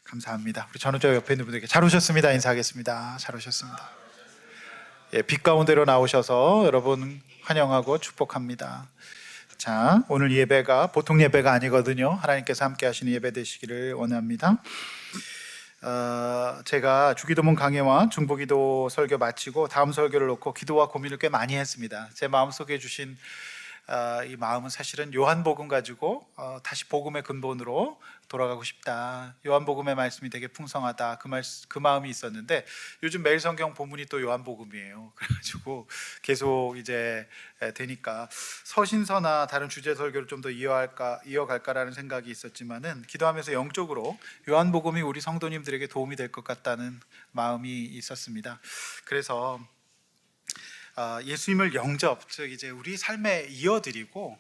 감사합니다. 우리 전우저 옆에 있는 분들께 잘 오셨습니다. 인사하겠습니다. 잘 오셨습니다. 예, 빛 가운데로 나오셔서 여러분 환영하고 축복합니다. 자, 오늘 예배가 보통 예배가 아니거든요. 하나님께서 함께 하시는 예배 되시기를 원합니다. 제가 주기도문 강해와 중보기도 설교 마치고 다음 설교를 놓고 기도와 고민을 꽤 많이 했습니다. 제 마음속에 주신 이 마음은 사실은 요한복음 가지고 다시 복음의 근본으로 돌아가고 싶다. 요한복음의 말씀이 되게 풍성하다. 그 마음이 있었는데 요즘 매일 성경 본문이 또 요한복음이에요. 그래가지고 계속 이제 되니까 서신서나 다른 주제 설교를 좀 더 이어갈까라는 생각이 있었지만은 기도하면서 영적으로 요한복음이 우리 성도님들에게 도움이 될 것 같다는 마음이 있었습니다. 그래서 예수님을 영접, 즉 이제 우리 삶에 이어드리고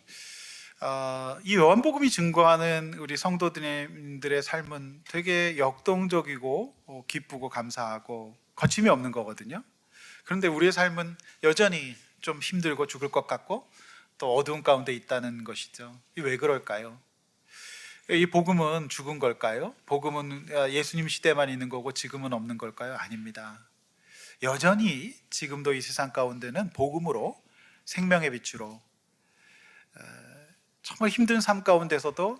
이 요한복음이 증거하는 우리 성도들의 삶은 되게 역동적이고 기쁘고 감사하고 거침이 없는 거거든요. 그런데 우리의 삶은 여전히 좀 힘들고 죽을 것 같고 또 어두운 가운데 있다는 것이죠. 이 왜 그럴까요? 이 복음은 죽은 걸까요? 복음은 예수님 시대만 있는 거고 지금은 없는 걸까요? 아닙니다. 여전히 지금도 이 세상 가운데는 복음으로 생명의 빛으로 정말 힘든 삶 가운데서도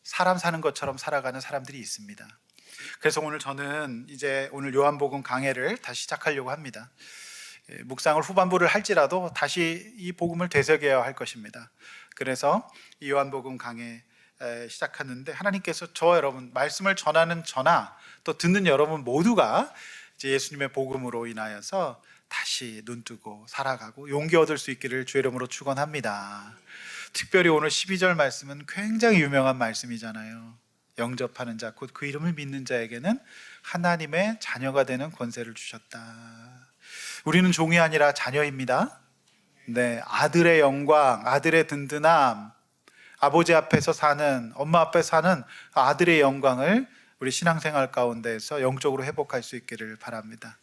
사람 사는 것처럼 살아가는 사람들이 있습니다. 그래서 오늘 저는 이제 오늘 요한복음 강해를 다시 시작하려고 합니다. 묵상을 후반부를 할지라도 다시 이 복음을 되새겨야 할 것입니다. 그래서 이 요한복음 강해 시작하는데 하나님께서 저 여러분 말씀을 전하는 저나 또 듣는 여러분 모두가 이제 예수님의 복음으로 인하여서 다시 눈뜨고 살아가고 용기 얻을 수 있기를 주의 이름으로 축원합니다. 특별히 오늘 12절 말씀은 굉장히 유명한 말씀이잖아요. 영접하는 자, 곧 그 이름을 믿는 자에게는 하나님의 자녀가 되는 권세를 주셨다. 우리는 종이 아니라 자녀입니다. 네, 아들의 영광, 아들의 든든함, 아버지 앞에서 사는, 엄마 앞에서 사는 아들의 영광을 우리 신앙생활 가운데에서 영적으로 회복할 수 있기를 바랍니다.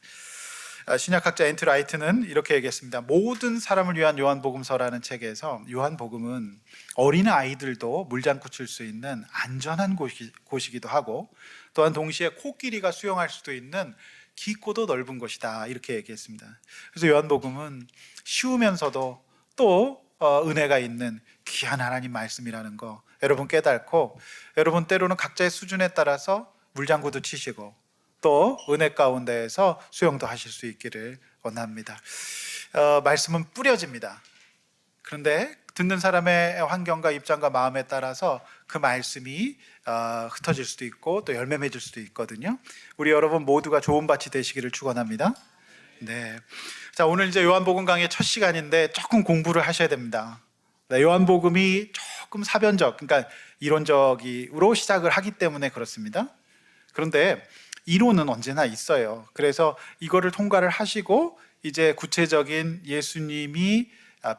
신약학자 앤트 라이트는 이렇게 얘기했습니다. 모든 사람을 위한 요한복음서라는 책에서 요한복음은 어린 아이들도 물장구 칠 수 있는 안전한 곳이기도 하고 또한 동시에 코끼리가 수영할 수도 있는 깊고도 넓은 곳이다 이렇게 얘기했습니다. 그래서 요한복음은 쉬우면서도 또 은혜가 있는 귀한 하나님 말씀이라는 거 여러분 깨닫고 여러분 때로는 각자의 수준에 따라서 물장구도 치시고 또 은혜 가운데에서 수영도 하실 수 있기를 원합니다. 말씀은 뿌려집니다. 그런데 듣는 사람의 환경과 입장과 마음에 따라서 그 말씀이 흩어질 수도 있고 또 열매 맺을 수도 있거든요. 우리 여러분 모두가 좋은 밭이 되시기를 축원합니다. 네. 자, 오늘 이제 요한복음 강의 첫 시간인데 조금 공부를 하셔야 됩니다. 요한복음이 조금 사변적, 그러니까 이론적으로 시작을 하기 때문에 그렇습니다. 그런데 이론은 언제나 있어요. 그래서 이거를 통과를 하시고 이제 구체적인 예수님이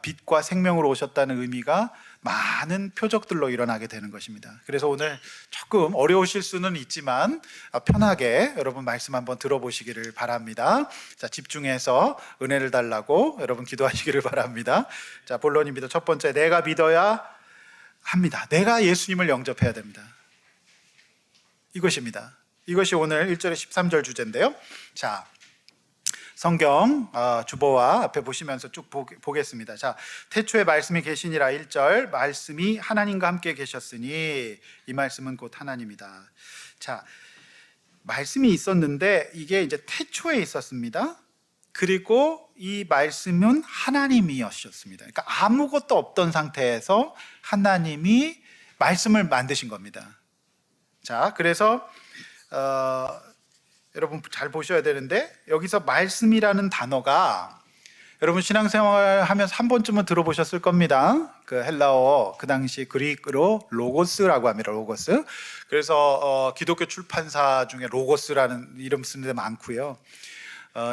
빛과 생명으로 오셨다는 의미가 많은 표적들로 일어나게 되는 것입니다. 그래서 오늘 조금 어려우실 수는 있지만 편하게 여러분 말씀 한번 들어보시기를 바랍니다. 자, 집중해서 은혜를 달라고 여러분 기도하시기를 바랍니다. 자, 본론입니다. 첫 번째, 내가 믿어야 합니다. 내가 예수님을 영접해야 됩니다. 이것입니다. 이것이 오늘 1절에 13절 주제인데요. 자, 성경 주보와 앞에 보시면서 쭉 보겠습니다. 자, 태초에 말씀이 계시니라 1절, 말씀이 하나님과 함께 계셨으니 이 말씀은 곧 하나님이다. 자, 말씀이 있었는데 이게 이제 태초에 있었습니다. 그리고 이 말씀은 하나님이었습니다. 그러니까 아무것도 없던 상태에서 하나님이 말씀을 만드신 겁니다. 자, 그래서 여러분 잘 보셔야 되는데 여기서 말씀이라는 단어가 여러분 신앙생활 하면서 한 번쯤은 들어보셨을 겁니다. 그 헬라어 그 당시 그리크로 로고스라고 합니다. 로고스. 그래서 기독교 출판사 중에 로고스라는 이름 쓰는 데 많고요.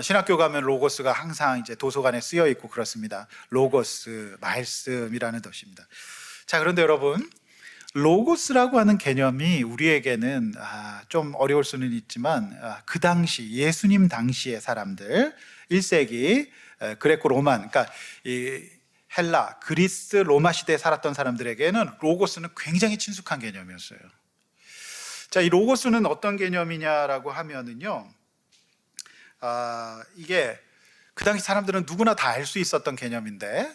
신학교 가면 로고스가 항상 이제 도서관에 쓰여 있고 그렇습니다. 로고스, 말씀이라는 뜻입니다. 자, 그런데 여러분 로고스라고 하는 개념이 우리에게는 좀 어려울 수는 있지만 그 당시 예수님 당시의 사람들 1세기 그레코 로만, 그러니까 이 헬라, 그리스, 로마 시대에 살았던 사람들에게는 로고스는 굉장히 친숙한 개념이었어요. 자, 이 로고스는 어떤 개념이냐라고 하면은요, 이게 그 당시 사람들은 누구나 다 알 수 있었던 개념인데,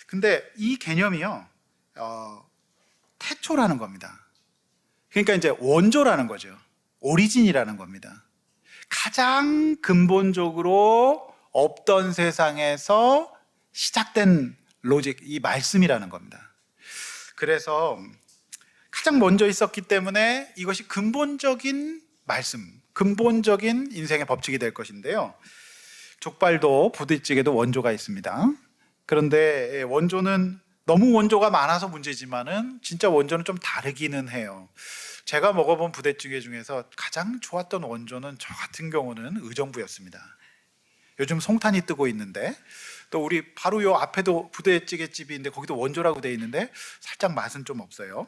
근데 이 개념이요, 태초라는 겁니다. 그러니까 이제 원조라는 거죠. 오리진이라는 겁니다. 가장 근본적으로 없던 세상에서 시작된 로직, 이 말씀이라는 겁니다. 그래서 가장 먼저 있었기 때문에 이것이 근본적인 말씀, 근본적인 인생의 법칙이 될 것인데요. 족발도 부대찌개도 원조가 있습니다. 그런데 원조는 너무 원조가 많아서 문제지만은 진짜 원조는 좀 다르기는 해요. 제가 먹어본 부대찌개 중에서 가장 좋았던 원조는 저 같은 경우는 의정부였습니다. 요즘 송탄이 뜨고 있는데, 또 우리 바로 요 앞에도 부대찌개집인데 거기도 원조라고 돼 있는데 살짝 맛은 좀 없어요.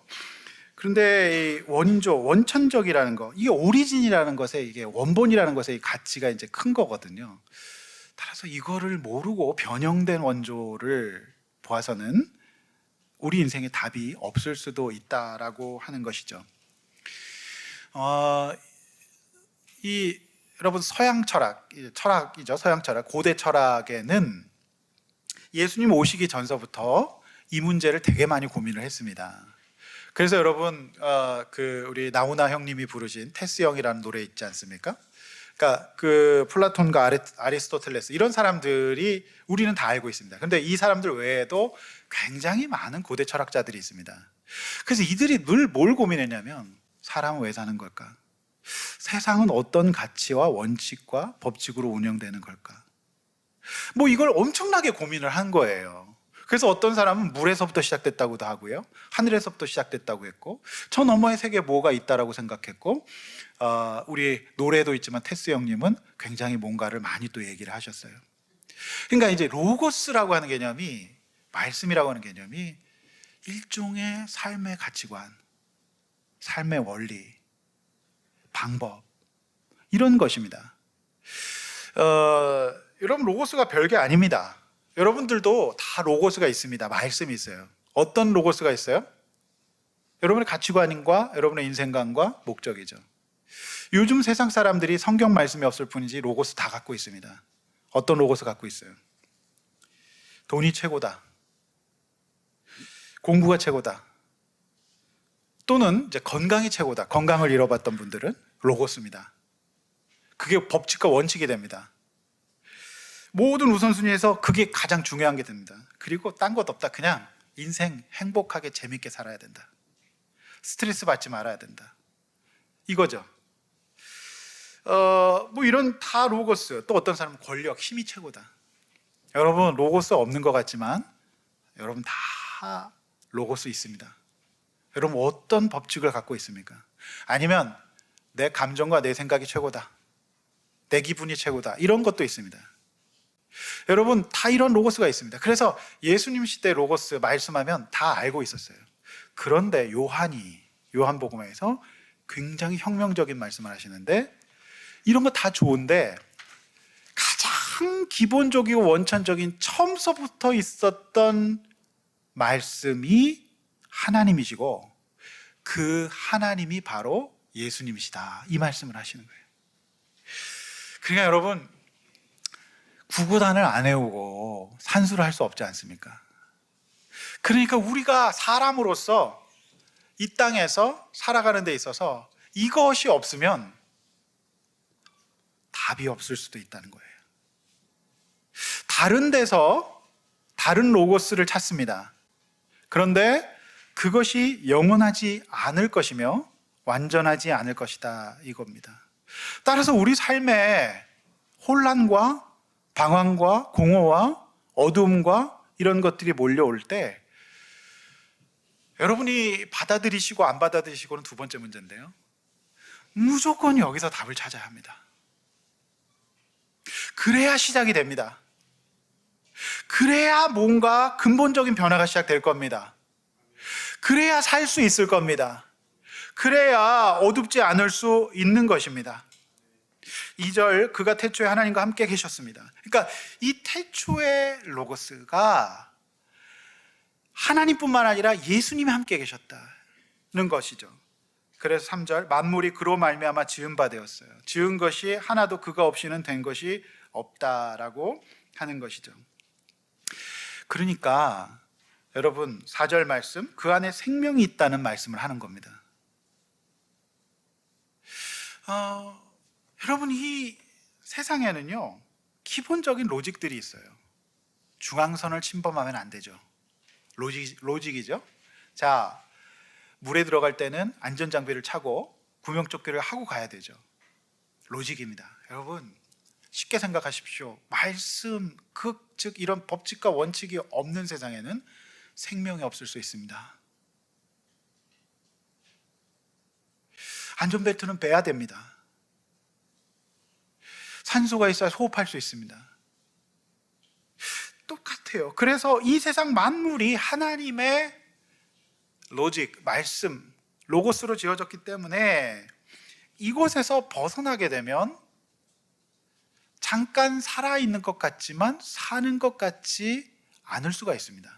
그런데 이 원조, 원천적이라는 거, 이게 오리진이라는 것에, 이게 원본이라는 것의 가치가 이제 큰 거거든요. 따라서 이거를 모르고 변형된 원조를 보아서는 우리 인생에 답이 없을 수도 있다라고 하는 것이죠. 여러분 서양 철학이죠. 서양 철학, 고대 철학에는 예수님 오시기 전서부터 이 문제를 되게 많이 고민을 했습니다. 그래서 여러분 우리 나훈아 형님이 부르신 테스 형이라는 노래 있지 않습니까? 그러니까 그 플라톤과 아리스토텔레스 이런 사람들이 우리는 다 알고 있습니다. 그런데 이 사람들 외에도 굉장히 많은 고대 철학자들이 있습니다. 그래서 이들이 늘 뭘 고민했냐면, 사람은 왜 사는 걸까? 세상은 어떤 가치와 원칙과 법칙으로 운영되는 걸까? 뭐 이걸 엄청나게 고민을 한 거예요. 그래서 어떤 사람은 물에서부터 시작됐다고도 하고요, 하늘에서부터 시작됐다고 했고, 저 너머의 세계에 뭐가 있다라고 생각했고, 우리 노래도 있지만 테스 형님은 굉장히 뭔가를 많이 또 얘기를 하셨어요. 그러니까 이제 로고스라고 하는 개념이, 말씀이라고 하는 개념이 일종의 삶의 가치관, 삶의 원리, 방법, 이런 것입니다. 여러분, 로고스가 별게 아닙니다. 여러분들도 다 로고스가 있습니다. 말씀이 있어요. 어떤 로고스가 있어요? 여러분의 가치관과 여러분의 인생관과 목적이죠. 요즘 세상 사람들이 성경 말씀이 없을 뿐이지 로고스 다 갖고 있습니다. 어떤 로고스 갖고 있어요? 돈이 최고다, 공부가 최고다, 또는 이제 건강이 최고다. 건강을 잃어봤던 분들은 로고스입니다. 그게 법칙과 원칙이 됩니다. 모든 우선순위에서 그게 가장 중요한 게 됩니다. 그리고 딴 것 없다. 그냥 인생 행복하게 재밌게 살아야 된다. 스트레스 받지 말아야 된다. 이거죠. 뭐 이런 다 로고스. 또 어떤 사람은 권력, 힘이 최고다. 여러분, 로고스 없는 것 같지만 여러분 다 로고스 있습니다. 여러분 어떤 법칙을 갖고 있습니까? 아니면 내 감정과 내 생각이 최고다, 내 기분이 최고다, 이런 것도 있습니다. 여러분 다 이런 로고스가 있습니다. 그래서 예수님 시대 로고스 말씀하면 다 알고 있었어요. 그런데 요한복음에서 굉장히 혁명적인 말씀을 하시는데, 이런 거 다 좋은데 가장 기본적이고 원천적인 처음서부터 있었던 말씀이 하나님이시고, 그 하나님이 바로 예수님이시다, 이 말씀을 하시는 거예요. 그러니까 여러분, 구구단을 안 외우고 산수를 할 수 없지 않습니까? 그러니까 우리가 사람으로서 이 땅에서 살아가는 데 있어서 이것이 없으면 답이 없을 수도 있다는 거예요. 다른 데서 다른 로고스를 찾습니다. 그런데 그것이 영원하지 않을 것이며 완전하지 않을 것이다, 이겁니다. 따라서 우리 삶에 혼란과 방황과 공허와 어두움과 이런 것들이 몰려올 때, 여러분이 받아들이시고 안 받아들이시고는 두 번째 문제인데요, 무조건 여기서 답을 찾아야 합니다. 그래야 시작이 됩니다. 그래야 뭔가 근본적인 변화가 시작될 겁니다. 그래야 살 수 있을 겁니다. 그래야 어둡지 않을 수 있는 것입니다. 2절, 그가 태초에 하나님과 함께 계셨습니다. 그러니까 이 태초의 로고스가 하나님뿐만 아니라 예수님이 함께 계셨다는 것이죠. 그래서 3절, 만물이 그로 말미암아 지은 바 되었어요. 지은 것이 하나도 그가 없이는 된 것이 없다라고 하는 것이죠. 그러니까 여러분 4절 말씀, 그 안에 생명이 있다는 말씀을 하는 겁니다. 여러분, 이 세상에는요 기본적인 로직들이 있어요. 중앙선을 침범하면 안 되죠. 로직이죠. 자, 물에 들어갈 때는 안전장비를 차고 구명조끼를 하고 가야 되죠. 로직입니다. 여러분, 쉽게 생각하십시오. 말씀, 즉 이런 법칙과 원칙이 없는 세상에는 생명이 없을 수 있습니다. 안전벨트는 빼야 됩니다. 산소가 있어야 호흡할 수 있습니다. 똑같아요. 그래서 이 세상 만물이 하나님의 로직, 말씀, 로고스로 지어졌기 때문에 이곳에서 벗어나게 되면 잠깐 살아있는 것 같지만 사는 것 같지 않을 수가 있습니다.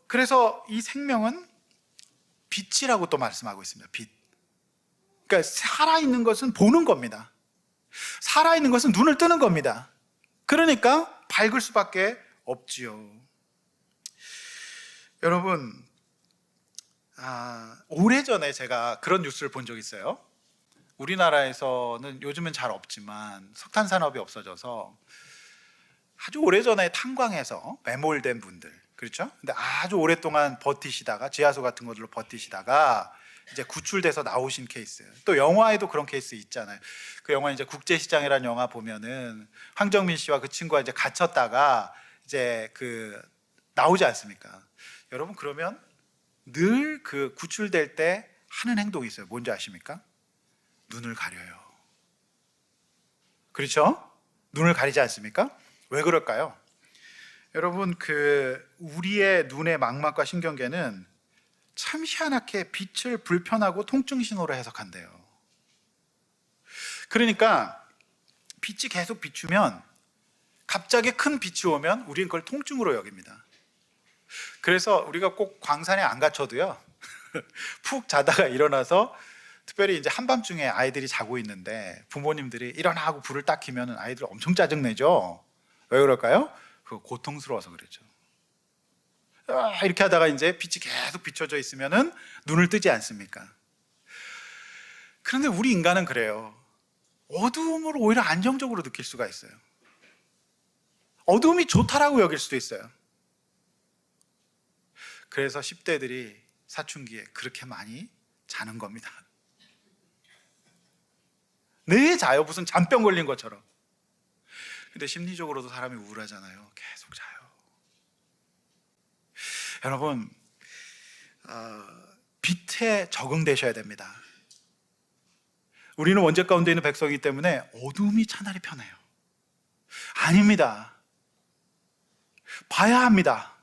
그래서 이 생명은 빛이라고 또 말씀하고 있습니다. 빛. 그러니까 살아있는 것은 보는 겁니다. 살아있는 것은 눈을 뜨는 겁니다. 그러니까 밝을 수밖에 없지요. 여러분, 오래전에 제가 그런 뉴스를 본 적이 있어요. 우리나라에서는 요즘은 잘 없지만 석탄 산업이 없어져서 아주 오래전에 탄광에서 매몰된 분들, 그렇죠? 근데 아주 오랫동안 버티시다가 지하수 같은 것들로 버티시다가 이제 구출돼서 나오신 케이스. 또 영화에도 그런 케이스 있잖아요. 그 영화 이제 국제시장이라는 영화 보면은 황정민 씨와 그 친구가 이제 갇혔다가 이제 그 나오지 않습니까? 여러분, 그러면 늘 그 구출될 때 하는 행동이 있어요. 뭔지 아십니까? 눈을 가려요. 그렇죠? 눈을 가리지 않습니까? 왜 그럴까요? 여러분, 우리의 눈의 망막과 신경계는 참 희한하게 빛을 불편하고 통증 신호로 해석한대요. 그러니까 빛이 계속 비추면, 갑자기 큰 빛이 오면 우리는 그걸 통증으로 여깁니다. 그래서 우리가 꼭 광산에 안 갇혀도요 푹 자다가 일어나서, 특별히 이제 한밤중에 아이들이 자고 있는데 부모님들이 일어나 하고 불을 딱 켜면 아이들 엄청 짜증내죠. 왜 그럴까요? 그거 고통스러워서 그러죠. 이렇게 하다가 이제 빛이 계속 비춰져 있으면은 눈을 뜨지 않습니까? 그런데 우리 인간은 그래요. 어두움을 오히려 안정적으로 느낄 수가 있어요. 어두움이 좋다라고 여길 수도 있어요. 그래서 10대들이 사춘기에 그렇게 많이 자는 겁니다. 네, 자요. 무슨 잔병 걸린 것처럼. 근데 심리적으로도 사람이 우울하잖아요. 계속 자요. 여러분, 빛에 적응되셔야 됩니다. 우리는 원죄 가운데 있는 백성이기 때문에 어둠이 차라리 편해요. 아닙니다. 봐야 합니다.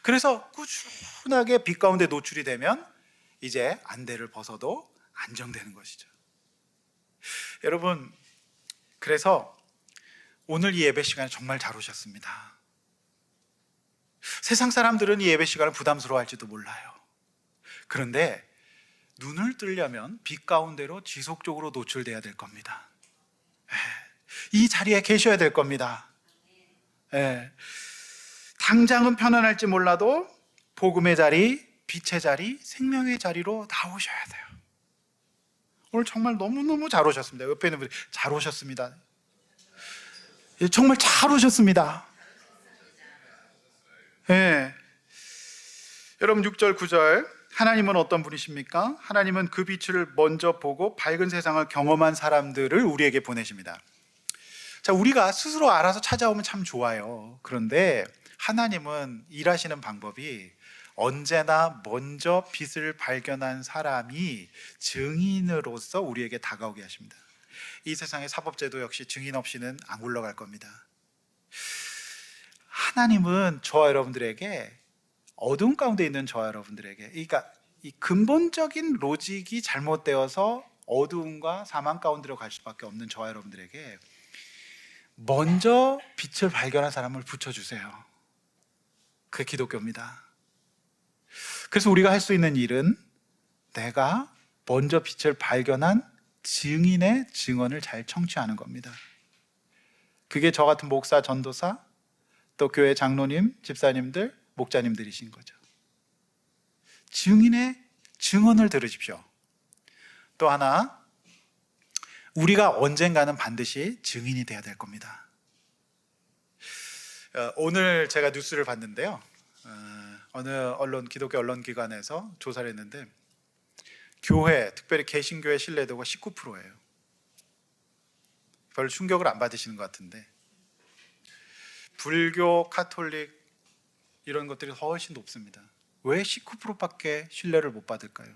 그래서 꾸준하게 빛 가운데 노출이 되면 이제 안대를 벗어도 안정되는 것이죠. 여러분, 그래서 오늘 이 예배 시간에 정말 잘 오셨습니다. 세상 사람들은 이 예배 시간을 부담스러워할지도 몰라요. 그런데 눈을 뜨려면 빛 가운데로 지속적으로 노출돼야 될 겁니다. 이 자리에 계셔야 될 겁니다. 당장은 편안할지 몰라도 복음의 자리, 빛의 자리, 생명의 자리로 나오셔야 돼요. 오늘 정말 너무너무 잘 오셨습니다. 옆에 있는 분들 잘 오셨습니다. 정말 잘 오셨습니다. 여러분, 6절 9절, 하나님은 어떤 분이십니까? 하나님은 그 빛을 먼저 보고 밝은 세상을 경험한 사람들을 우리에게 보내십니다. 자, 우리가 스스로 알아서 찾아오면 참 좋아요. 그런데 하나님은 일하시는 방법이 언제나 먼저 빛을 발견한 사람이 증인으로서 우리에게 다가오게 하십니다. 이 세상의 사법제도 역시 증인 없이는 안 굴러갈 겁니다. 하나님은 저와 여러분들에게, 어두운 가운데 있는 저와 여러분들에게, 그러니까 이 근본적인 로직이 잘못되어서 어두움과 사망 가운데로 갈 수밖에 없는 저와 여러분들에게 먼저 빛을 발견한 사람을 붙여주세요. 그게 기독교입니다. 그래서 우리가 할 수 있는 일은 내가 먼저 빛을 발견한 증인의 증언을 잘 청취하는 겁니다. 그게 저 같은 목사, 전도사, 또 교회 장로님, 집사님들, 목자님들이신 거죠. 증인의 증언을 들으십시오. 또 하나, 우리가 언젠가는 반드시 증인이 돼야 될 겁니다. 오늘 제가 뉴스를 봤는데요. 어느 기독교 언론기관에서 조사를 했는데 교회, 특별히 개신교의 신뢰도가 19%예요. 별로 충격을 안 받으시는 것 같은데 불교, 카톨릭 이런 것들이 훨씬 높습니다. 왜 19%밖에 신뢰를 못 받을까요?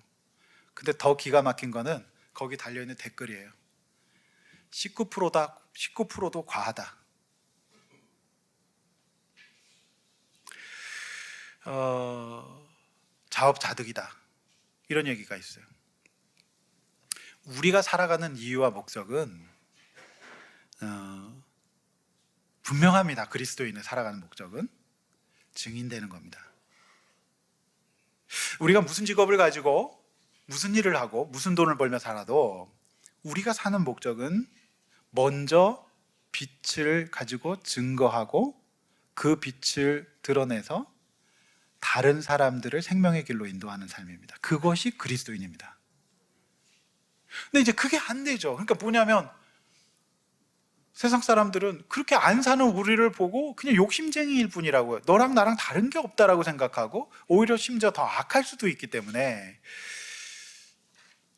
근데 더 기가 막힌 거는 거기 달려있는 댓글이에요. 19%도 과하다. 자업자득이다. 이런 얘기가 있어요. 우리가 살아가는 이유와 목적은 분명합니다. 그리스도인의 살아가는 목적은 증인되는 겁니다. 우리가 무슨 직업을 가지고 무슨 일을 하고 무슨 돈을 벌며 살아도 우리가 사는 목적은 먼저 빛을 가지고 증거하고 그 빛을 드러내서 다른 사람들을 생명의 길로 인도하는 삶입니다. 그것이 그리스도인입니다. 근데 이제 그게 안 되죠. 그러니까 뭐냐면 세상 사람들은 그렇게 안 사는 우리를 보고 그냥 욕심쟁이일 뿐이라고요. 너랑 나랑 다른 게 없다라고 생각하고 오히려 심지어 더 악할 수도 있기 때문에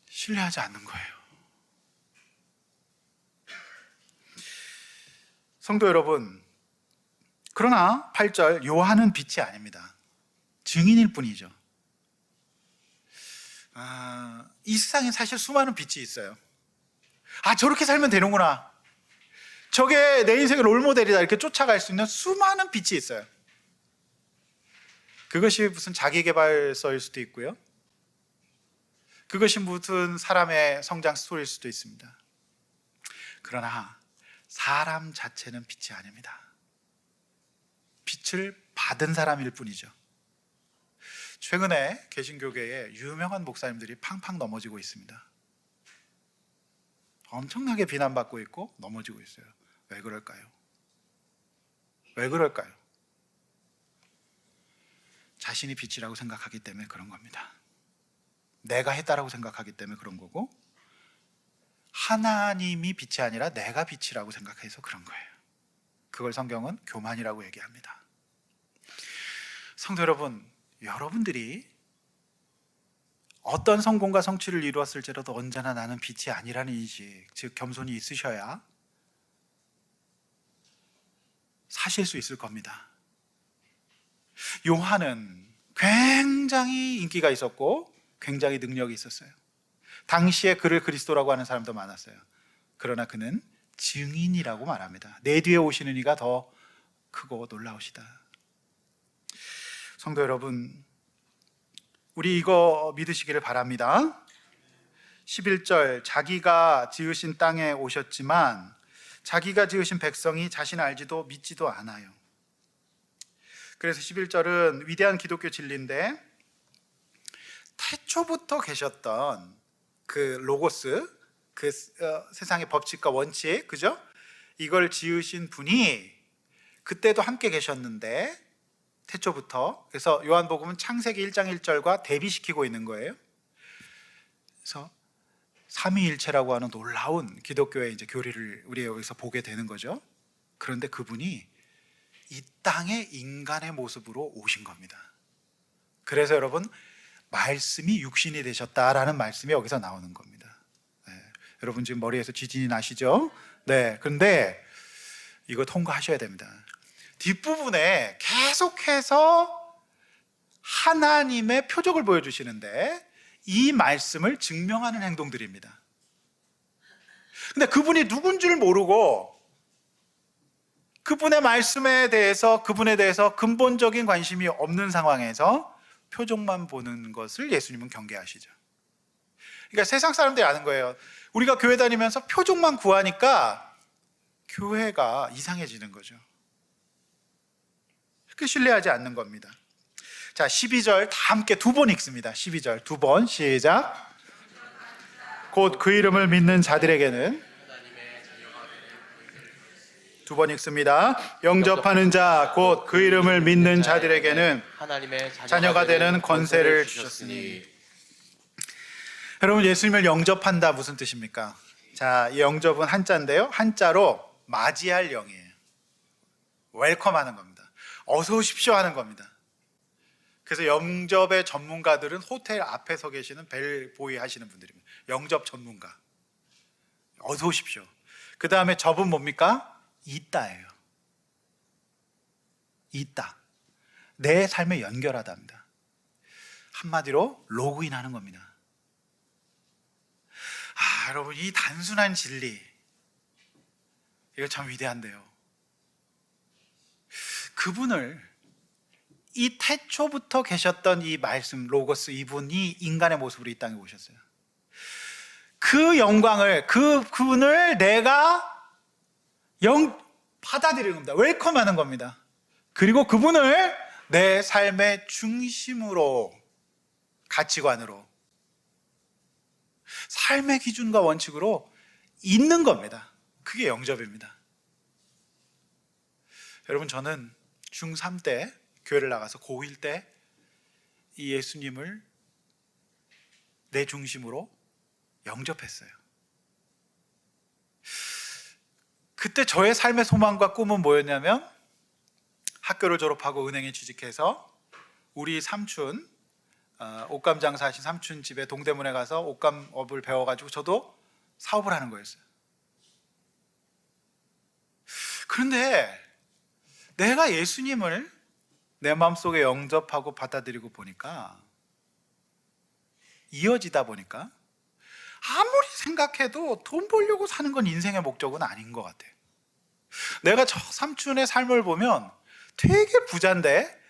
신뢰하지 않는 거예요. 성도 여러분, 그러나 8절 요한은 빛이 아닙니다. 증인일 뿐이죠. 이 세상에 사실 수많은 빛이 있어요. 저렇게 살면 되는구나. 저게 내 인생의 롤모델이다. 이렇게 쫓아갈 수 있는 수많은 빛이 있어요. 그것이 무슨 자기계발서일 수도 있고요. 그것이 무슨 사람의 성장 스토리일 수도 있습니다. 그러나 사람 자체는 빛이 아닙니다. 빛을 받은 사람일 뿐이죠. 최근에 개신교계에 유명한 목사님들이 팡팡 넘어지고 있습니다. 엄청나게 비난받고 있고 넘어지고 있어요. 왜 그럴까요? 왜 그럴까요? 자신이 빛이라고 생각하기 때문에 그런 겁니다. 내가 했다라고 생각하기 때문에 그런 거고, 하나님이 빛이 아니라 내가 빛이라고 생각해서 그런 거예요. 그걸 성경은 교만이라고 얘기합니다. 성도 여러분, 여러분들이 어떤 성공과 성취를 이루었을지라도 언제나 나는 빛이 아니라는 인식, 즉 겸손이 있으셔야 사실 수 있을 겁니다. 요한은 굉장히 인기가 있었고 굉장히 능력이 있었어요. 당시에 그를 그리스도라고 하는 사람도 많았어요. 그러나 그는 증인이라고 말합니다. 내 뒤에 오시는 이가 더 크고 놀라우시다. 성도 여러분, 우리 이거 믿으시기를 바랍니다. 11절, 자기가 지으신 땅에 오셨지만 자기가 지으신 백성이 자신 알지도 믿지도 않아요. 그래서 11절은 위대한 기독교 진리인데, 태초부터 계셨던 그 로고스, 그 세상의 법칙과 원칙, 그죠? 이걸 지으신 분이 그때도 함께 계셨는데, 태초부터. 그래서 요한복음은 창세기 1장 1절과 대비시키고 있는 거예요. 그래서 삼위일체라고 하는 놀라운 기독교의 이제 교리를 우리 여기서 보게 되는 거죠. 그런데 그분이 이 땅에 인간의 모습으로 오신 겁니다. 그래서 여러분, 말씀이 육신이 되셨다라는 말씀이 여기서 나오는 겁니다. 네. 여러분 지금 머리에서 지진이 나시죠? 네. 그런데 이거 통과하셔야 됩니다. 뒷부분에 계속해서 하나님의 표적을 보여주시는데 이 말씀을 증명하는 행동들입니다. 근데 그분이 누군 줄 모르고 그분의 말씀에 대해서, 그분에 대해서 근본적인 관심이 없는 상황에서 표적만 보는 것을 예수님은 경계하시죠. 그러니까 세상 사람들이 아는 거예요. 우리가 교회 다니면서 표적만 구하니까 교회가 이상해지는 거죠. 그렇게 신뢰하지 않는 겁니다. 자, 12절 다 함께 두 번 읽습니다. 12절 두 번 시작. 곧 그 이름을 믿는 자들에게는 두 번 읽습니다. 영접하는 자 곧 그 이름을 믿는 자들에게는 하나님의 자녀가 되는 권세를 주셨으니. 여러분, 예수님을 영접한다 무슨 뜻입니까? 자, 이 영접은 한자인데요. 한자로 맞이할 영이에요. 웰컴하는 겁니다. 어서 오십시오 하는 겁니다. 그래서 영접의 전문가들은 호텔 앞에 서 계시는 벨보이 하시는 분들입니다. 영접 전문가. 어서 오십시오. 그 다음에 접은 뭡니까? 있다예요. 있다. 내 삶에 연결하답니다. 한마디로 로그인하는 겁니다. 여러분, 이 단순한 진리, 이거 참 위대한데요. 그분을, 이 태초부터 계셨던 이 말씀 로고스, 이분이 인간의 모습으로 이 땅에 오셨어요. 그 영광을, 그분을 내가 받아들이는 겁니다. 웰컴하는 겁니다. 그리고 그분을 내 삶의 중심으로, 가치관으로, 삶의 기준과 원칙으로 있는 겁니다. 그게 영접입니다. 여러분, 저는 중3 때 교회를 나가서 고1 때 이 예수님을 내 중심으로 영접했어요. 그때 저의 삶의 소망과 꿈은 뭐였냐면, 학교를 졸업하고 은행에 취직해서 우리 삼촌, 옷감 장사하신 삼촌 집에 동대문에 가서 옷감업을 배워가지고 저도 사업을 하는 거였어요. 그런데 내가 예수님을 내 마음속에 영접하고 받아들이고 보니까, 이어지다 보니까 아무리 생각해도 돈 벌려고 사는 건 인생의 목적은 아닌 것 같아요. 내가 저 삼촌의 삶을 보면 되게 부자인데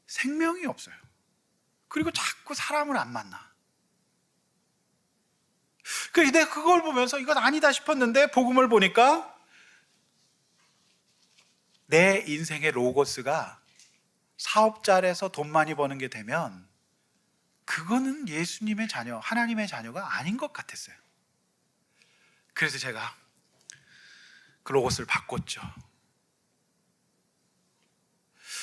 생명이 없어요. 그리고 자꾸 사람을 안 만나. 내가 그걸 보면서 이건 아니다 싶었는데, 복음을 보니까 내 인생의 로고스가 사업자에서 돈 많이 버는 게 되면 그거는 예수님의 자녀, 하나님의 자녀가 아닌 것 같았어요. 그래서 제가 그 로고스를 바꿨죠.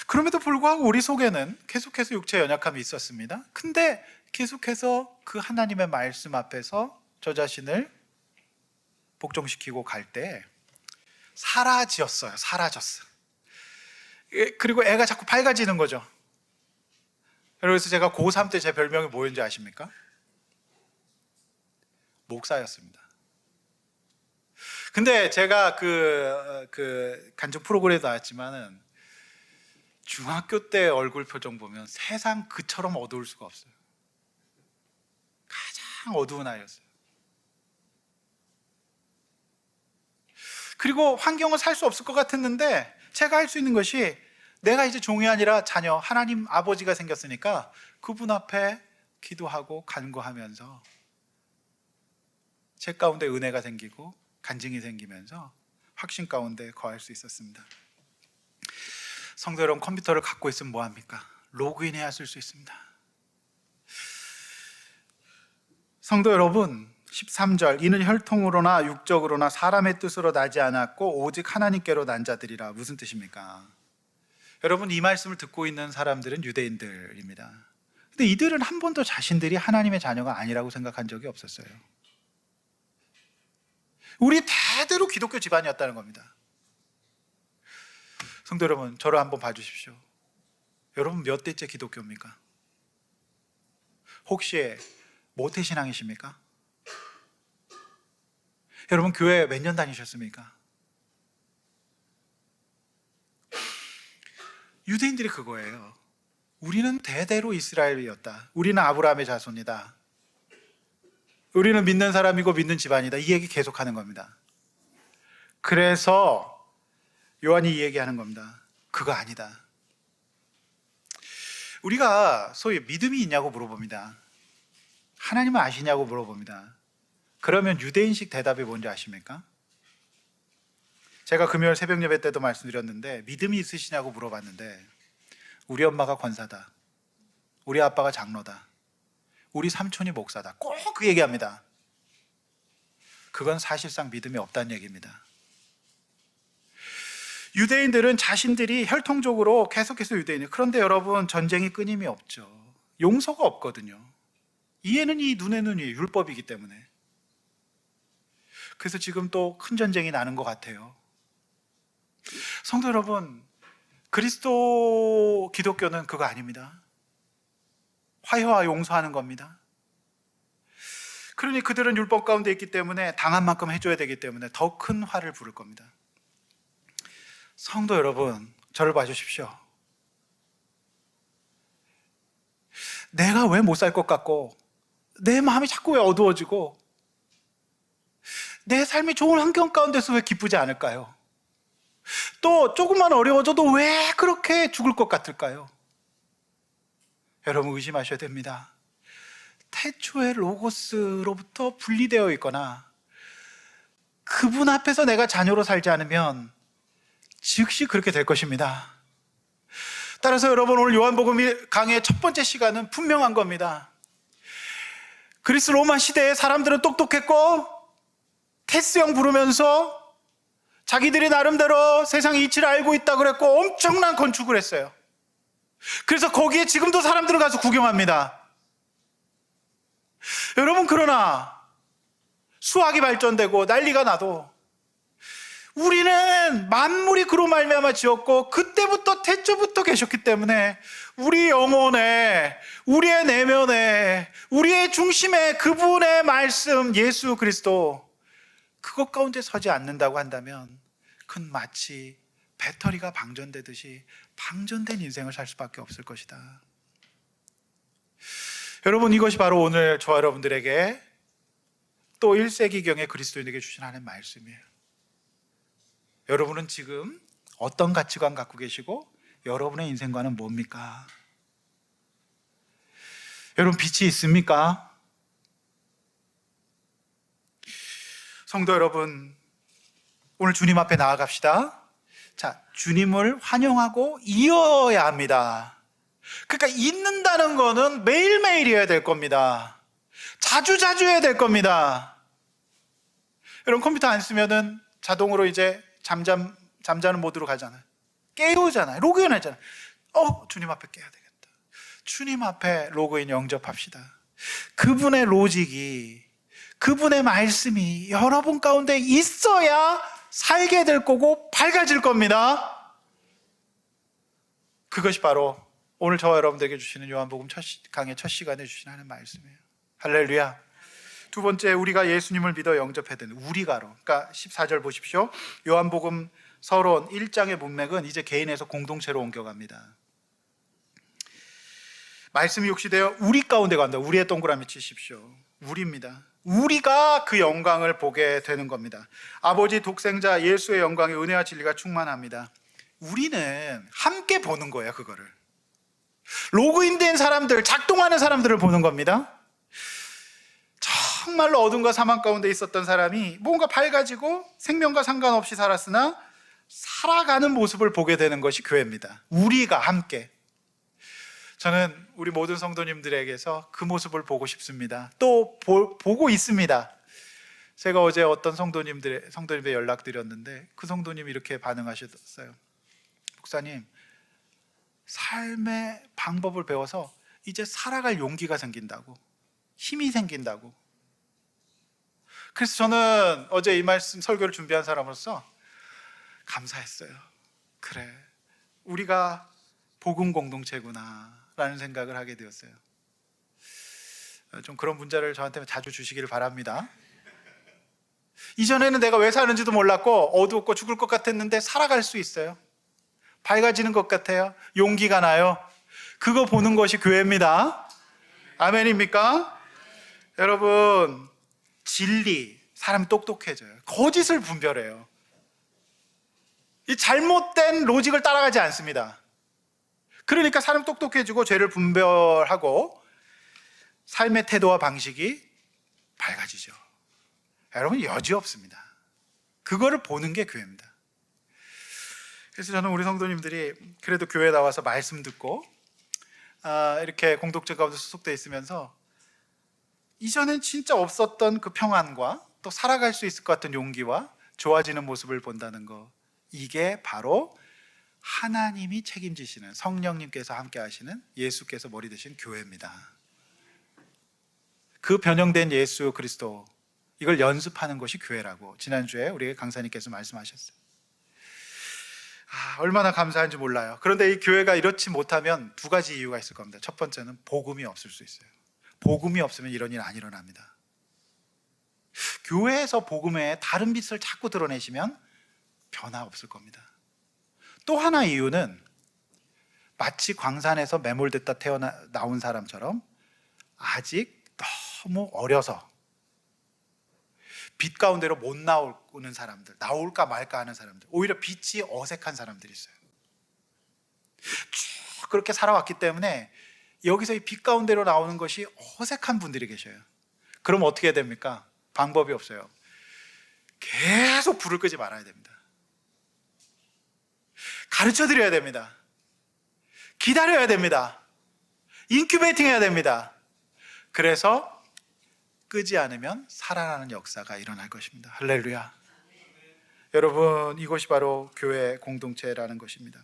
그럼에도 불구하고 우리 속에는 계속해서 육체의 연약함이 있었습니다. 근데 계속해서 그 하나님의 말씀 앞에서 저 자신을 복종시키고 갈 때 사라졌어요. 그리고 애가 자꾸 밝아지는 거죠. 그래서 제가 고3 때 제 별명이 뭐였는지 아십니까? 목사였습니다. 근데 제가 그 간증 프로그램에 나왔지만은 중학교 때 얼굴 표정 보면 세상 그처럼 어두울 수가 없어요. 가장 어두운 아이였어요. 그리고 환경은 살 수 없을 것 같았는데, 제가 할 수 있는 것이, 내가 이제 종이 아니라 자녀, 하나님 아버지가 생겼으니까 그분 앞에 기도하고 간구하면서 제 가운데 은혜가 생기고 간증이 생기면서 확신 가운데 거할 수 있었습니다. 성도 여러분, 컴퓨터를 갖고 있으면 뭐합니까? 로그인해야 쓸 수 있습니다. 성도 여러분, 13절, 이는 혈통으로나 육적으로나 사람의 뜻으로 나지 않았고 오직 하나님께로 난 자들이라. 무슨 뜻입니까? 여러분, 이 말씀을 듣고 있는 사람들은 유대인들입니다. 근데 이들은 한 번도 자신들이 하나님의 자녀가 아니라고 생각한 적이 없었어요. 우리 대대로 기독교 집안이었다는 겁니다. 성도 여러분, 저를 한번 봐주십시오. 여러분, 몇 대째 기독교입니까? 혹시 모태신앙이십니까? 여러분, 교회 몇 년 다니셨습니까? 유대인들이 그거예요. 우리는 대대로 이스라엘이었다. 우리는 아브라함의 자손이다. 우리는 믿는 사람이고 믿는 집안이다. 이 얘기 계속하는 겁니다. 그래서 요한이 이 얘기하는 겁니다. 그거 아니다. 우리가 소위 믿음이 있냐고 물어봅니다. 하나님을 아시냐고 물어봅니다. 그러면 유대인식 대답이 뭔지 아십니까? 제가 금요일 새벽 예배 때도 말씀드렸는데, 믿음이 있으시냐고 물어봤는데, 우리 엄마가 권사다. 우리 아빠가 장로다, 우리 삼촌이 목사다, 꼭 그 얘기합니다. 그건 사실상 믿음이 없다는 얘기입니다. 유대인들은 자신들이 혈통적으로 계속해서 유대인이에요. 그런데 여러분, 전쟁이 끊임이 없죠. 용서가 없거든요. 이해는 이 눈의 눈이 율법이기 때문에. 그래서 지금 또 큰 전쟁이 나는 것 같아요. 성도 여러분, 그리스도 기독교는 그거 아닙니다. 화해와 용서하는 겁니다. 그러니 그들은 율법 가운데 있기 때문에 당한 만큼 해줘야 되기 때문에 더 큰 화를 부를 겁니다. 성도 여러분, 저를 봐주십시오. 내가 왜 못 살 것 같고, 내 마음이 자꾸 왜 어두워지고, 내 삶이 좋은 환경 가운데서 왜 기쁘지 않을까요? 또 조금만 어려워져도 왜 그렇게 죽을 것 같을까요? 여러분, 의심하셔야 됩니다. 태초의 로고스로부터 분리되어 있거나 그분 앞에서 내가 자녀로 살지 않으면 즉시 그렇게 될 것입니다. 따라서 여러분, 오늘 요한복음 강의 첫 번째 시간은 분명한 겁니다. 그리스 로마 시대에 사람들은 똑똑했고 테스형 부르면서 자기들이 나름대로 세상 이치를 알고 있다 그랬고 엄청난 건축을 했어요. 그래서 거기에 지금도 사람들은 가서 구경합니다. 여러분, 그러나 수학이 발전되고 난리가 나도 우리는 만물이 그로 말미암아 지었고 그때부터 태초부터 계셨기 때문에 우리 영혼에, 우리의 내면에, 우리의 중심에 그분의 말씀 예수 그리스도, 그것 가운데 서지 않는다고 한다면 그건 마치 배터리가 방전되듯이 방전된 인생을 살 수밖에 없을 것이다. 여러분, 이것이 바로 오늘 저와 여러분들에게 또 1세기경의 그리스도인에게 주신 하나님의 말씀이에요. 여러분은 지금 어떤 가치관 갖고 계시고 여러분의 인생관은 뭡니까? 여러분, 빛이 있습니까? 성도 여러분, 오늘 주님 앞에 나아갑시다. 자, 주님을 환영하고 이어야 합니다. 그러니까 잊는다는 거는 매일매일이어야 될 겁니다. 자주자주 해야 될 겁니다. 여러분, 컴퓨터 안 쓰면은 자동으로 이제 잠자는 모드로 가잖아요. 깨우잖아요. 로그인 하잖아요. 주님 앞에 깨야 되겠다. 주님 앞에 로그인 영접합시다. 그분의 로직이, 그분의 말씀이 여러분 가운데 있어야 살게 될 거고 밝아질 겁니다. 그것이 바로 오늘 저와 여러분들에게 주시는 요한복음 강의 첫 시간에 주시는 하나님의 말씀이에요. 할렐루야. 두 번째, 우리가 예수님을 믿어 영접해야 되는 우리가로. 그러니까 14절 보십시오. 요한복음 서론 1장의 문맥은 이제 개인에서 공동체로 옮겨갑니다. 말씀이 육시되어 우리 가운데 간다. 우리의 동그라미 치십시오. 우리입니다. 우리가 그 영광을 보게 되는 겁니다. 아버지 독생자 예수의 영광에 은혜와 진리가 충만합니다. 우리는 함께 보는 거예요. 그거를 로그인된 사람들, 작동하는 사람들을 보는 겁니다. 정말로 어둠과 사망 가운데 있었던 사람이 뭔가 밝아지고 생명과 상관없이 살았으나 살아가는 모습을 보게 되는 것이 교회입니다. 우리가 함께. 저는 우리 모든 성도님들에게서 그 모습을 보고 싶습니다. 또 보고 있습니다. 제가 어제 어떤 성도님께 연락드렸는데 그 성도님이 이렇게 반응하셨어요. 목사님, 삶의 방법을 배워서 이제 살아갈 용기가 생긴다고, 힘이 생긴다고. 그래서 저는 어제 이 말씀 설교를 준비한 사람으로서 감사했어요. 그래, 우리가 복음 공동체구나 라는 생각을 하게 되었어요. 좀 그런 문자를 저한테 자주 주시기를 바랍니다. 이전에는 내가 왜 사는지도 몰랐고 어두웠고 죽을 것 같았는데 살아갈 수 있어요. 밝아지는 것 같아요. 용기가 나요. 그거 보는 것이 교회입니다. 아멘입니까? 여러분, 진리, 사람 똑똑해져요. 거짓을 분별해요. 이 잘못된 로직을 따라가지 않습니다. 그러니까 사람 똑똑해지고 죄를 분별하고 삶의 태도와 방식이 밝아지죠. 여러분, 여지 없습니다. 그거를 보는 게 교회입니다. 그래서 저는 우리 성도님들이 그래도 교회에 나와서 말씀 듣고 이렇게 공동체 가운데 소속돼 있으면서 이전엔 진짜 없었던 그 평안과 또 살아갈 수 있을 것 같은 용기와 좋아지는 모습을 본다는 거, 이게 바로 하나님이 책임지시는, 성령님께서 함께 하시는, 예수께서 머리 되신 교회입니다. 그 변형된 예수 그리스도, 이걸 연습하는 것이 교회라고 지난주에 우리 강사님께서 말씀하셨어요. 얼마나 감사한지 몰라요. 그런데 이 교회가 이렇지 못하면 두 가지 이유가 있을 겁니다. 첫 번째는 복음이 없을 수 있어요. 복음이 없으면 이런 일 안 일어납니다. 교회에서 복음의 다른 빛을 자꾸 드러내시면 변화 없을 겁니다. 또 하나 이유는 마치 광산에서 매몰됐다 나온 사람처럼 아직 너무 어려서 빛 가운데로 못 나오는 사람들, 나올까 말까 하는 사람들, 오히려 빛이 어색한 사람들이 있어요. 쭉 그렇게 살아왔기 때문에 여기서 이 빛 가운데로 나오는 것이 어색한 분들이 계셔요. 그럼 어떻게 해야 됩니까? 방법이 없어요. 계속 불을 끄지 말아야 됩니다. 가르쳐 드려야 됩니다. 기다려야 됩니다. 인큐베이팅 해야 됩니다. 그래서 끄지 않으면 살아나는 역사가 일어날 것입니다. 할렐루야. 여러분, 이것이 바로 교회 공동체라는 것입니다.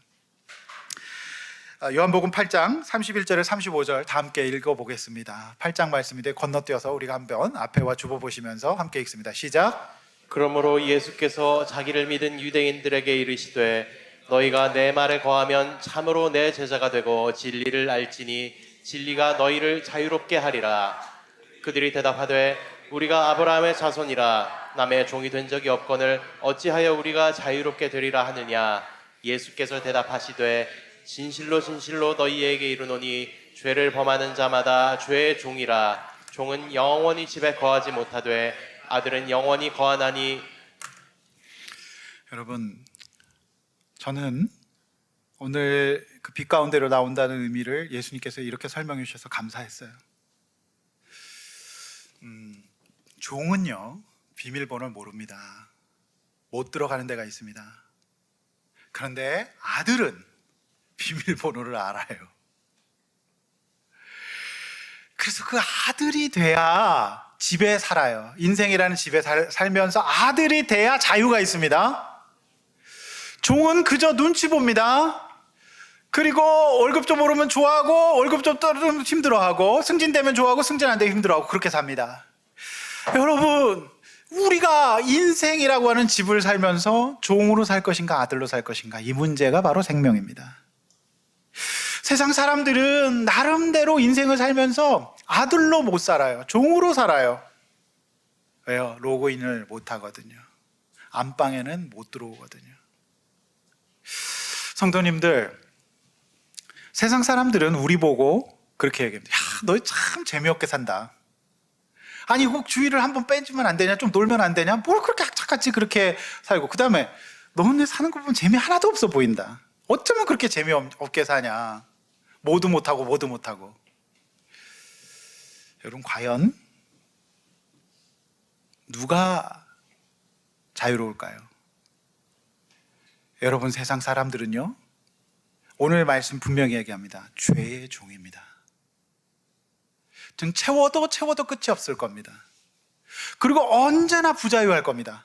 요한복음 8장 31절에 35절 다 함께 읽어보겠습니다. 8장 말씀인데 건너뛰어서 우리가 한번 앞에와 주보 보시면서 함께 읽습니다. 시작. 그러므로 예수께서 자기를 믿은 유대인들에게 이르시되 너희가 내 말에 거하면 참으로 내 제자가 되고 진리를 알지니 진리가 너희를 자유롭게 하리라. 그들이 대답하되 우리가 아브라함의 자손이라 남의 종이 된 적이 없거늘 어찌하여 우리가 자유롭게 되리라 하느냐. 예수께서 대답하시되 진실로 진실로 너희에게 이르노니 죄를 범하는 자마다 죄의 종이라. 종은 영원히 집에 거하지 못하되 아들은 영원히 거하나니. 여러분, 저는 오늘 그 빛 가운데로 나온다는 의미를 예수님께서 이렇게 설명해 주셔서 감사했어요. 종은요, 비밀번호를 모릅니다. 못 들어가는 데가 있습니다. 그런데 아들은 비밀번호를 알아요. 그래서 그 아들이 돼야 집에 살아요. 인생이라는 집에 살면서 아들이 돼야 자유가 있습니다. 종은 그저 눈치 봅니다. 그리고 월급 좀 오르면 좋아하고 월급 좀 떨어지면 힘들어하고 승진되면 좋아하고 승진 안 되면 힘들어하고 그렇게 삽니다. 여러분, 우리가 인생이라고 하는 집을 살면서 종으로 살 것인가 아들로 살 것인가, 이 문제가 바로 생명입니다. 세상 사람들은 나름대로 인생을 살면서 아들로 못 살아요. 종으로 살아요. 왜요? 로그인을 못 하거든요. 안방에는 못 들어오거든요. 성도님들, 세상 사람들은 우리 보고 그렇게 얘기합니다. 야, 너 참 재미없게 산다. 아니, 혹 주의를 한번 빼주면 안 되냐? 좀 놀면 안 되냐? 뭘 그렇게 악착같이 그렇게 살고. 그 다음에 너네 사는 거 보면 재미 하나도 없어 보인다. 어쩌면 그렇게 재미없게 사냐? 뭐도 못하고 뭐도 못하고. 여러분, 과연 누가 자유로울까요? 여러분, 세상 사람들은요, 오늘 말씀 분명히 얘기합니다. 죄의 종입니다. 등 채워도 끝이 없을 겁니다. 그리고 언제나 부자유할 겁니다.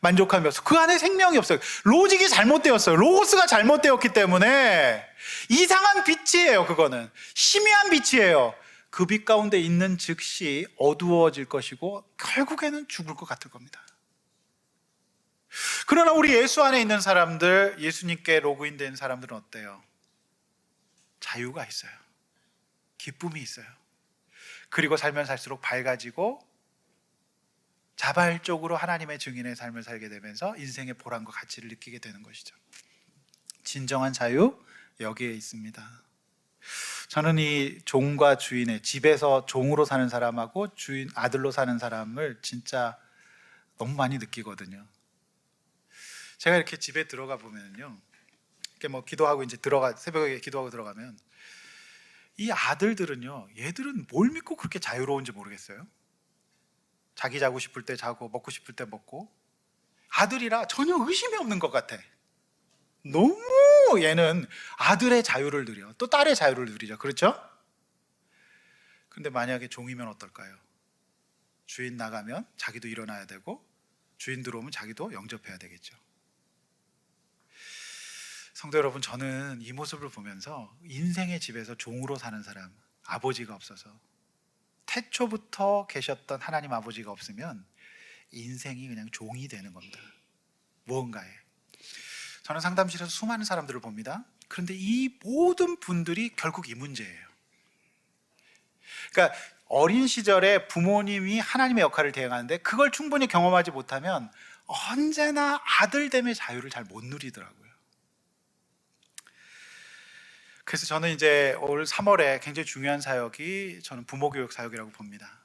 만족하면서 그 안에 생명이 없어요. 로직이 잘못되었어요. 로고스가 잘못되었기 때문에 이상한 빛이에요. 그거는 희미한 빛이에요. 그 빛 가운데 있는 즉시 어두워질 것이고 결국에는 죽을 것 같을 겁니다. 그러나 우리 예수 안에 있는 사람들, 예수님께 로그인된 사람들은 어때요? 자유가 있어요. 기쁨이 있어요. 그리고 살면 살수록 밝아지고 자발적으로 하나님의 증인의 삶을 살게 되면서 인생의 보람과 가치를 느끼게 되는 것이죠. 진정한 자유, 여기에 있습니다. 저는 이 종과 주인의, 집에서 종으로 사는 사람하고 주인, 아들로 사는 사람을 진짜 너무 많이 느끼거든요. 제가 이렇게 집에 들어가 보면요, 이렇게 뭐 기도하고 이제 새벽에 기도하고 들어가면 이 아들들은요, 얘들은 뭘 믿고 그렇게 자유로운지 모르겠어요. 자기 자고 싶을 때 자고 먹고 싶을 때 먹고, 아들이라 전혀 의심이 없는 것 같아. 너무 너무 얘는 아들의 자유를 누려, 또 딸의 자유를 누리죠. 그렇죠? 근데 만약에 종이면 어떨까요? 주인 나가면 자기도 일어나야 되고 주인 들어오면 자기도 영접해야 되겠죠. 성도 여러분, 저는 이 모습을 보면서 인생의 집에서 종으로 사는 사람, 아버지가 없어서, 태초부터 계셨던 하나님 아버지가 없으면 인생이 그냥 종이 되는 겁니다. 무언가에. 저는 상담실에서 수많은 사람들을 봅니다. 그런데 이 모든 분들이 결국 이 문제예요. 그러니까 어린 시절에 부모님이 하나님의 역할을 대행하는데 그걸 충분히 경험하지 못하면 언제나 아들됨의 자유를 잘 못 누리더라고요. 그래서 저는 이제 올 3월에 굉장히 중요한 사역이 저는 부모교육 사역이라고 봅니다.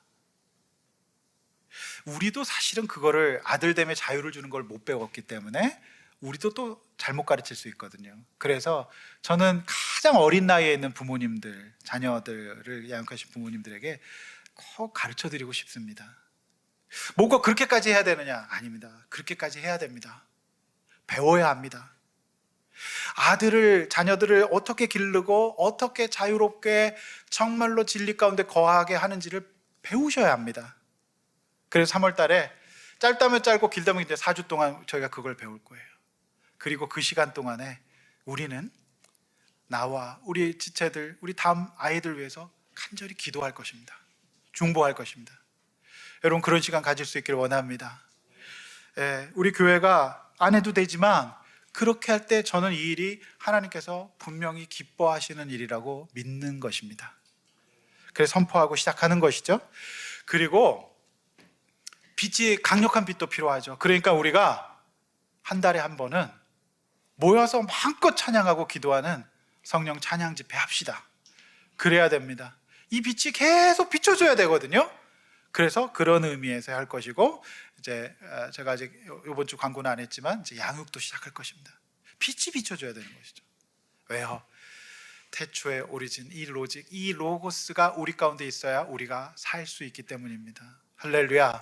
우리도 사실은 그거를 아들됨의 자유를 주는 걸 못 배웠기 때문에 우리도 또 잘못 가르칠 수 있거든요. 그래서 저는 가장 어린 나이에 있는 부모님들, 자녀들을 양육하신 부모님들에게 꼭 가르쳐 드리고 싶습니다. 뭐가 그렇게까지 해야 되느냐? 아닙니다. 그렇게까지 해야 됩니다. 배워야 합니다. 아들을, 자녀들을 어떻게 기르고 어떻게 자유롭게 정말로 진리 가운데 거하게 하는지를 배우셔야 합니다. 그래서 3월 달에 짧다면 짧고 길다면 이제 4주 동안 저희가 그걸 배울 거예요. 그리고 그 시간 동안에 우리는 나와 우리 지체들, 우리 다음 아이들 위해서 간절히 기도할 것입니다. 중보할 것입니다. 여러분, 그런 시간 가질 수 있기를 원합니다. 우리 교회가 안 해도 되지만 그렇게 할 때 저는 이 일이 하나님께서 분명히 기뻐하시는 일이라고 믿는 것입니다. 그래서 선포하고 시작하는 것이죠. 그리고 빛이, 강력한 빛도 필요하죠. 그러니까 우리가 한 달에 한 번은 모여서 마음껏 찬양하고 기도하는 성령 찬양 집회 합시다. 그래야 됩니다. 이 빛이 계속 비춰줘야 되거든요. 그래서 그런 의미에서 할 것이고, 이제 제가 아직 이번 주 광고는 안 했지만 이제 양육도 시작할 것입니다. 빛이 비춰줘야 되는 것이죠. 왜요? 태초의 오리진, 이 로직, 이 로고스가 우리 가운데 있어야 우리가 살 수 있기 때문입니다. 할렐루야.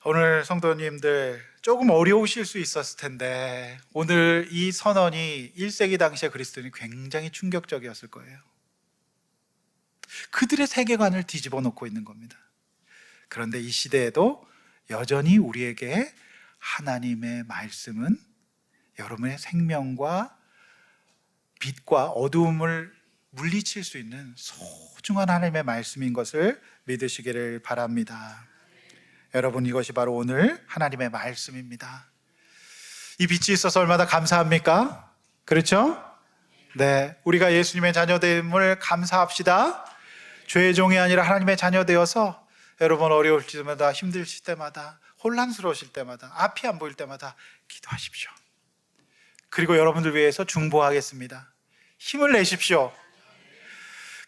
오늘 성도님들 조금 어려우실 수 있었을 텐데 오늘 이 선언이 1세기 당시의 그리스도인이 굉장히 충격적이었을 거예요. 그들의 세계관을 뒤집어 놓고 있는 겁니다. 그런데 이 시대에도 여전히 우리에게 하나님의 말씀은 여러분의 생명과 빛과 어두움을 물리칠 수 있는 소중한 하나님의 말씀인 것을 믿으시기를 바랍니다. 여러분, 이것이 바로 오늘 하나님의 말씀입니다. 이 빛이 있어서 얼마나 감사합니까? 그렇죠? 네, 우리가 예수님의 자녀됨을 감사합시다. 죄의 종이 아니라 하나님의 자녀 되어서 여러분 어려울 때마다, 힘드실 때마다, 혼란스러우실 때마다, 앞이 안 보일 때마다 기도하십시오. 그리고 여러분들 위해서 중보하겠습니다. 힘을 내십시오.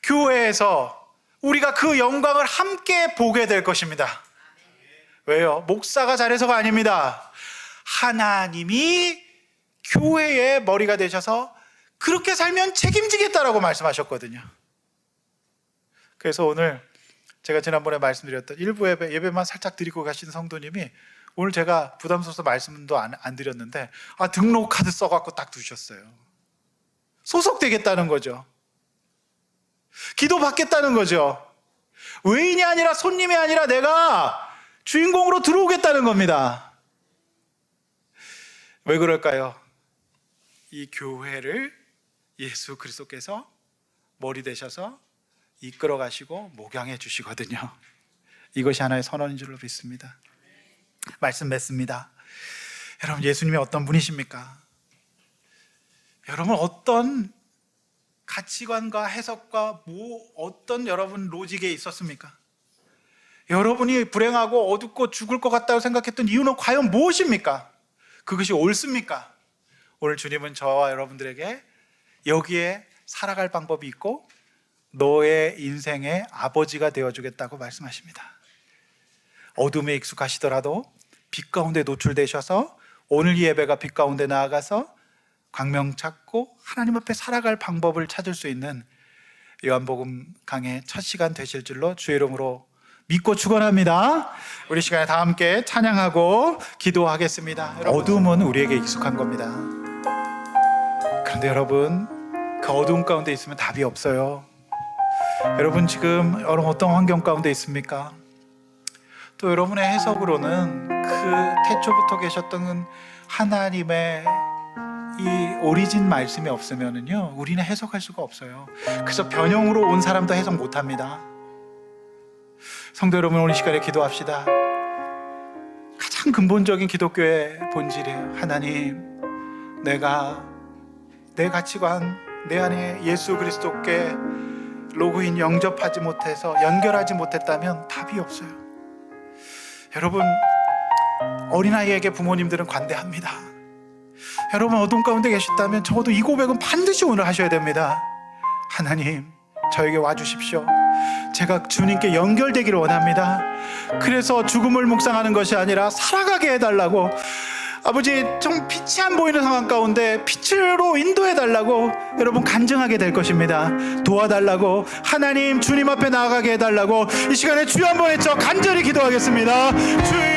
교회에서 우리가 그 영광을 함께 보게 될 것입니다. 왜요? 목사가 잘해서가 아닙니다. 하나님이 교회의 머리가 되셔서 그렇게 살면 책임지겠다라고 말씀하셨거든요. 그래서 오늘 제가 지난번에 말씀드렸던 일부 예배만 살짝 드리고 가신 성도님이 오늘 제가 부담스러워서 말씀도 안 드렸는데 등록 카드 써갖고 딱 두셨어요. 소속되겠다는 거죠. 기도 받겠다는 거죠. 외인이 아니라 손님이 아니라 내가 주인공으로 들어오겠다는 겁니다. 왜 그럴까요? 이 교회를 예수 그리스도께서 머리 되셔서 이끌어 가시고 목양해 주시거든요. 이것이 하나의 선언인 줄로 믿습니다. 말씀 맺습니다. 여러분, 예수님이 어떤 분이십니까? 여러분, 어떤 가치관과 해석과 어떤 여러분 로직에 있었습니까? 여러분이 불행하고 어둡고 죽을 것 같다고 생각했던 이유는 과연 무엇입니까? 그것이 옳습니까? 오늘 주님은 저와 여러분들에게 여기에 살아갈 방법이 있고 너의 인생의 아버지가 되어주겠다고 말씀하십니다. 어둠에 익숙하시더라도 빛 가운데 노출되셔서 오늘 이 예배가 빛 가운데 나아가서 광명 찾고 하나님 앞에 살아갈 방법을 찾을 수 있는 요한복음 강의 첫 시간 되실 줄로 주의 이름으로 믿고 축원합니다. 우리 시간에 다 함께 찬양하고 기도하겠습니다. 어둠은 우리에게 익숙한 겁니다. 그런데 여러분, 그 어두운 가운데 있으면 답이 없어요. 여러분 지금 여러분 어떤 환경 가운데 있습니까? 또 여러분의 해석으로는 그 태초부터 계셨던 하나님의 이 오리진 말씀이 없으면은요, 우리는 해석할 수가 없어요. 그래서 변형으로 온 사람도 해석 못합니다. 성도 여러분, 오늘 이 시간에 기도합시다. 가장 근본적인 기독교의 본질이에요. 하나님, 내가 내 가치관, 내 안에 예수 그리스도께 로그인 영접하지 못해서 연결하지 못했다면 답이 없어요. 여러분, 어린아이에게 부모님들은 관대합니다. 여러분 어둠 가운데 계시다면 적어도 이 고백은 반드시 오늘 하셔야 됩니다. 하나님, 저에게 와주십시오. 제가 주님께 연결되기를 원합니다. 그래서 죽음을 묵상하는 것이 아니라 살아가게 해달라고, 아버지 좀 빛이 안 보이는 상황 가운데 빛으로 인도해달라고 여러분 간증하게 될 것입니다. 도와달라고, 하나님 주님 앞에 나아가게 해달라고 이 시간에 주여 한번 외쳐 간절히 기도하겠습니다. 주여